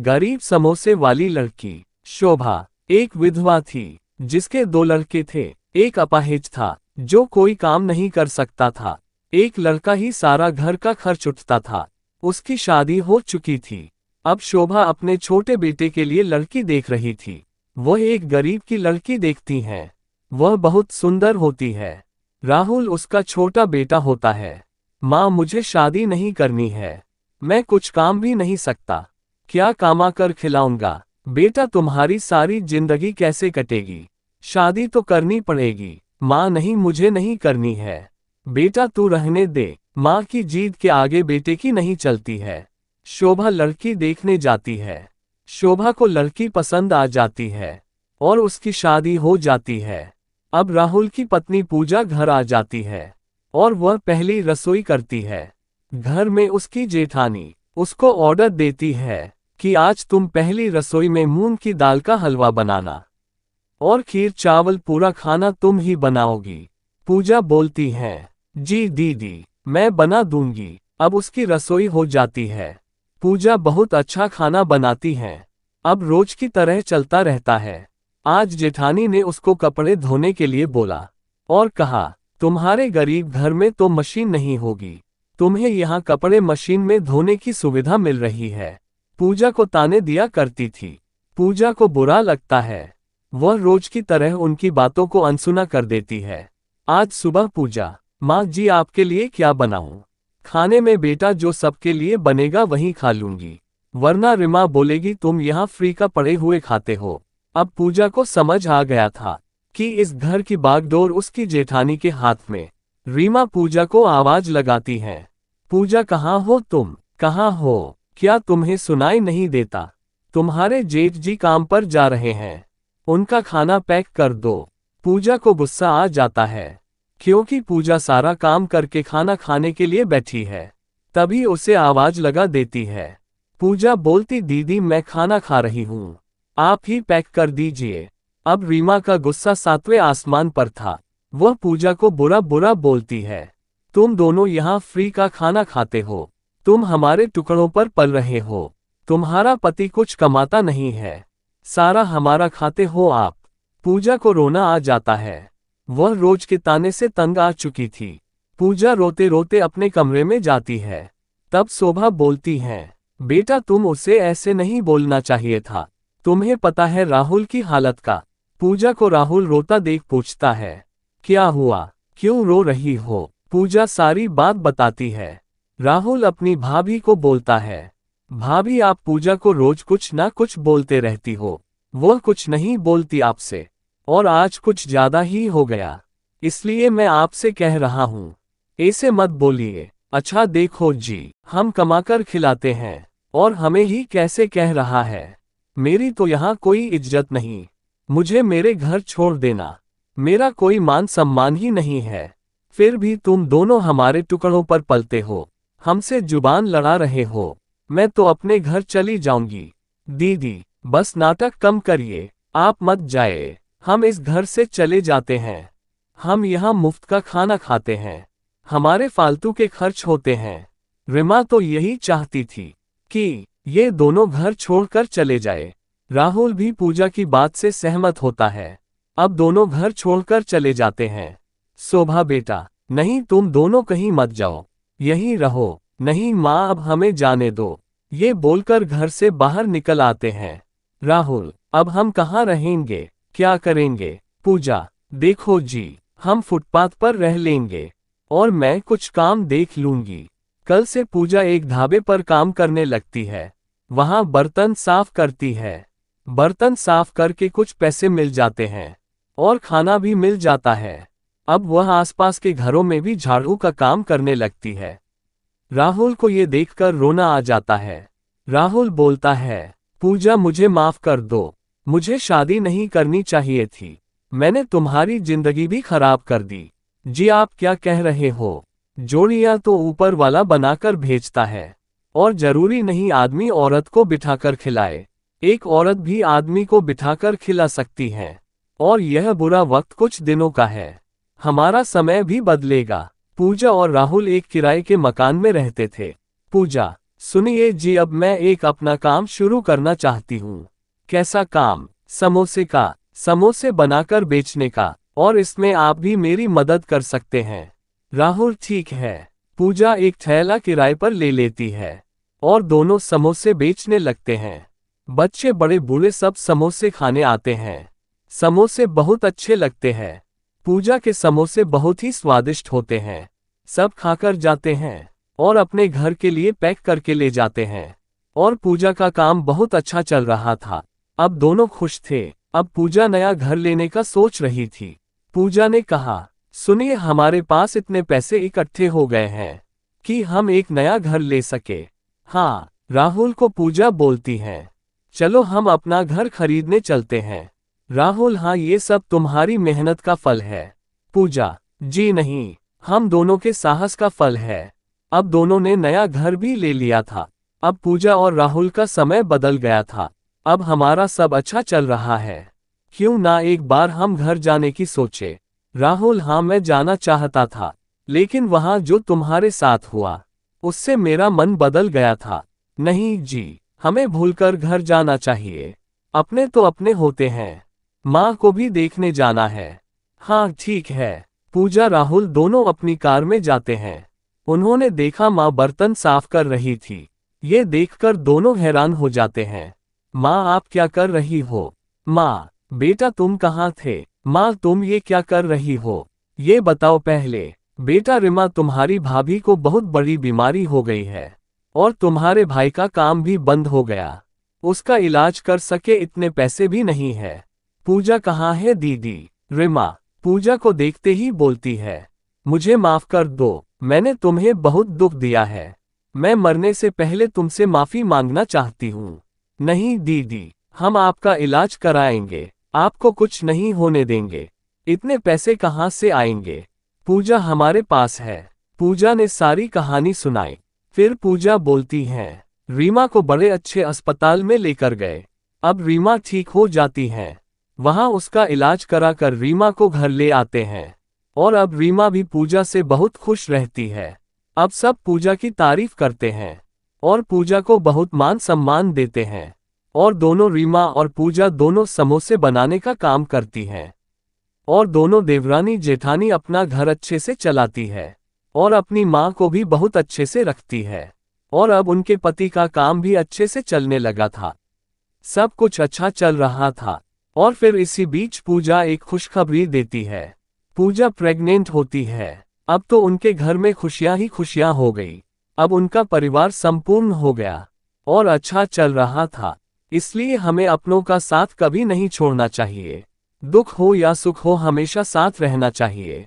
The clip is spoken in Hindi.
गरीब समोसे वाली लड़की। शोभा एक विधवा थी जिसके 2 लड़के थे। एक अपाहिज था जो कोई काम नहीं कर सकता था। एक लड़का ही सारा घर का खर्च उठता था। उसकी शादी हो चुकी थी। अब शोभा अपने छोटे बेटे के लिए लड़की देख रही थी। वह एक गरीब की लड़की देखती है। वह बहुत सुंदर होती है। राहुल उसका छोटा बेटा होता है। माँ, मुझे शादी नहीं करनी है। मैं कुछ काम भी नहीं सकता। क्या कमा कर खिलाऊंगा? बेटा, तुम्हारी सारी जिंदगी कैसे कटेगी? शादी तो करनी पड़ेगी। माँ, नहीं, मुझे नहीं करनी है। बेटा, तू रहने दे। माँ की जिद के आगे बेटे की नहीं चलती है। शोभा लड़की देखने जाती है। शोभा को लड़की पसंद आ जाती है और उसकी शादी हो जाती है। अब राहुल की पत्नी पूजा घर आ जाती है और वह पहली रसोई करती है। घर में उसकी जेठानी उसको ऑर्डर देती है कि आज तुम पहली रसोई में मूंग की दाल का हलवा बनाना और खीर चावल पूरा खाना तुम ही बनाओगी। पूजा बोलती है, जी दीदी, मैं बना दूंगी। अब उसकी रसोई हो जाती है। पूजा बहुत अच्छा खाना बनाती है। अब रोज की तरह चलता रहता है। आज जेठानी ने उसको कपड़े धोने के लिए बोला और कहा, तुम्हारे गरीब घर में तो मशीन नहीं होगी। तुम्हें यहाँ कपड़े मशीन में धोने की सुविधा मिल रही है। पूजा को ताने दिया करती थी। पूजा को बुरा लगता है। वह रोज की तरह उनकी बातों को अनसुना कर देती है। आज सुबह पूजा, माँ जी, आपके लिए क्या बनाऊं? खाने में बेटा जो सबके लिए बनेगा वही खा लूंगी, वरना रीमा बोलेगी तुम यहाँ फ्री का पड़े हुए खाते हो। अब पूजा को समझ आ गया था कि इस घर की बागडोर उसकी जेठानी के हाथ में। रीमा पूजा को आवाज लगाती है, पूजा, कहाँ हो तुम? कहाँ हो? क्या तुम्हें सुनाई नहीं देता? तुम्हारे जेठ जी काम पर जा रहे हैं। उनका खाना पैक कर दो। पूजा को गुस्सा आ जाता है क्योंकि पूजा सारा काम करके खाना खाने के लिए बैठी है। तभी उसे आवाज लगा देती है। पूजा बोलती, दीदी, मैं खाना खा रही हूँ, आप ही पैक कर दीजिए। अब रीमा का गुस्सा 7वें आसमान पर था। वह पूजा को बुरा बुरा बोलती है, तुम दोनों यहाँ फ्री का खाना खाते हो। तुम हमारे टुकड़ों पर पल रहे हो। तुम्हारा पति कुछ कमाता नहीं है, सारा हमारा खाते हो आप। पूजा को रोना आ जाता है। वह रोज के ताने से तंग आ चुकी थी। पूजा रोते रोते अपने कमरे में जाती है। तब शोभा बोलती है, बेटा, तुम उसे ऐसे नहीं बोलना चाहिए था। तुम्हें पता है राहुल की हालत का। पूजा को राहुल रोता देख पूछता है, क्या हुआ? क्यों रो रही हो? पूजा सारी बात बताती है। राहुल अपनी भाभी को बोलता है, भाभी, आप पूजा को रोज कुछ ना कुछ बोलते रहती हो। वह कुछ नहीं बोलती आपसे और आज कुछ ज्यादा ही हो गया, इसलिए मैं आपसे कह रहा हूँ, ऐसे मत बोलिए। अच्छा देखो जी, हम कमाकर खिलाते हैं और हमें ही कैसे कह रहा है। मेरी तो यहाँ कोई इज्जत नहीं। मुझे मेरे घर छोड़ देना। मेरा कोई मान सम्मान ही नहीं है। फिर भी तुम दोनों हमारे टुकड़ों पर पलते हो, हमसे जुबान लड़ा रहे हो। मैं तो अपने घर चली जाऊंगी। दीदी, बस नाटक कम करिए, आप मत जाइए। हम इस घर से चले जाते हैं। हम यहाँ मुफ्त का खाना खाते हैं, हमारे फालतू के खर्च होते हैं। रीमा तो यही चाहती थी कि ये दोनों घर छोड़कर चले जाए। राहुल भी पूजा की बात से सहमत होता है। अब दोनों घर छोड़कर चले जाते हैं। शोभा, बेटा, नहीं, तुम दोनों कहीं मत जाओ, यहीं रहो। नहीं माँ, अब हमें जाने दो। ये बोलकर घर से बाहर निकल आते हैं। राहुल, अब हम कहाँ रहेंगे, क्या करेंगे? पूजा, देखो जी, हम फुटपाथ पर रह लेंगे और मैं कुछ काम देख लूंगी। कल से पूजा एक ढाबे पर काम करने लगती है। वहां बर्तन साफ करती है। बर्तन साफ करके कुछ पैसे मिल जाते हैं और खाना भी मिल जाता है। अब वह आसपास के घरों में भी झाड़ू का काम करने लगती है। राहुल को ये देखकर रोना आ जाता है। राहुल बोलता है, पूजा, मुझे माफ कर दो। मुझे शादी नहीं करनी चाहिए थी। मैंने तुम्हारी जिंदगी भी खराब कर दी। जी, आप क्या कह रहे हो? जोड़ियां तो ऊपर वाला बनाकर भेजता है और जरूरी नहीं आदमी औरत को बिठाकर खिलाए। एक औरत भी आदमी को बिठाकर खिला सकती है और यह बुरा वक्त कुछ दिनों का है। हमारा समय भी बदलेगा। पूजा और राहुल एक किराए के मकान में रहते थे। पूजा, सुनिए जी, अब मैं एक अपना काम शुरू करना चाहती हूँ। कैसा काम? समोसे का। समोसे बनाकर बेचने का, और इसमें आप भी मेरी मदद कर सकते हैं। राहुल ठीक है। पूजा एक ठेला किराए पर ले लेती है और दोनों समोसे बेचने लगते हैं। बच्चे बड़े बूढ़े सब समोसे खाने आते हैं। समोसे बहुत अच्छे लगते हैं। पूजा के समोसे बहुत ही स्वादिष्ट होते हैं। सब खाकर जाते हैं और अपने घर के लिए पैक करके ले जाते हैं। और पूजा का काम बहुत अच्छा चल रहा था। अब दोनों खुश थे। अब पूजा नया घर लेने का सोच रही थी। पूजा ने कहा, सुनिए, हमारे पास इतने पैसे इकट्ठे हो गए हैं कि हम एक नया घर ले सके। हाँ, राहुल को पूजा बोलती है, चलो हम अपना घर खरीदने चलते हैं। राहुल, हाँ, ये सब तुम्हारी मेहनत का फल है। पूजा, जी नहीं, हम दोनों के साहस का फल है। अब दोनों ने नया घर भी ले लिया था। अब पूजा और राहुल का समय बदल गया था। अब हमारा सब अच्छा चल रहा है। क्यों ना एक बार हम घर जाने की सोचे? राहुल, हाँ, मैं जाना चाहता था, लेकिन वहाँ जो तुम्हारे साथ हुआ उससे मेरा मन बदल गया था। नहीं जी, हमें भूलकर घर जाना चाहिए। अपने तो अपने होते हैं। माँ को भी देखने जाना है। हाँ ठीक है। पूजा राहुल दोनों अपनी कार में जाते हैं। उन्होंने देखा माँ बर्तन साफ कर रही थी। ये देखकर दोनों हैरान हो जाते हैं। माँ, आप क्या कर रही हो? माँ, बेटा तुम कहाँ थे? माँ, तुम ये क्या कर रही हो? ये बताओ पहले। बेटा रिमा, तुम्हारी भाभी को बहुत बड़ी बीमारी हो गई है और तुम्हारे भाई का काम भी बंद हो गया। उसका इलाज कर सके इतने पैसे भी नहीं है। पूजा, कहाँ है दीदी? रिमा पूजा को देखते ही बोलती है, मुझे माफ कर दो, मैंने तुम्हें बहुत दुख दिया है। मैं मरने से पहले तुमसे माफी मांगना चाहती हूँ। नहीं दीदी, हम आपका इलाज कराएंगे, आपको कुछ नहीं होने देंगे। इतने पैसे कहाँ से आएंगे? पूजा, हमारे पास है। पूजा ने सारी कहानी सुनाई। फिर पूजा बोलती है, रीमा को बड़े अच्छे अस्पताल में लेकर गए। अब रीमा ठीक हो जाती है। वहां उसका इलाज कराकर रीमा को घर ले आते हैं और अब रीमा भी पूजा से बहुत खुश रहती है। अब सब पूजा की तारीफ करते हैं और पूजा को बहुत मान सम्मान देते हैं। और दोनों, रीमा और पूजा, दोनों समोसे बनाने का काम करती हैं। और दोनों देवरानी जेठानी अपना घर अच्छे से चलाती है और अपनी माँ को भी बहुत अच्छे से रखती है। और अब उनके पति का काम भी अच्छे से चलने लगा था। सब कुछ अच्छा चल रहा था। और फिर इसी बीच पूजा एक खुशखबरी देती है। पूजा प्रेग्नेंट होती है। अब तो उनके घर में खुशियां ही खुशियां हो गई। अब उनका परिवार संपूर्ण हो गया और अच्छा चल रहा था। इसलिए हमें अपनों का साथ कभी नहीं छोड़ना चाहिए। दुख हो या सुख हो, हमेशा साथ रहना चाहिए।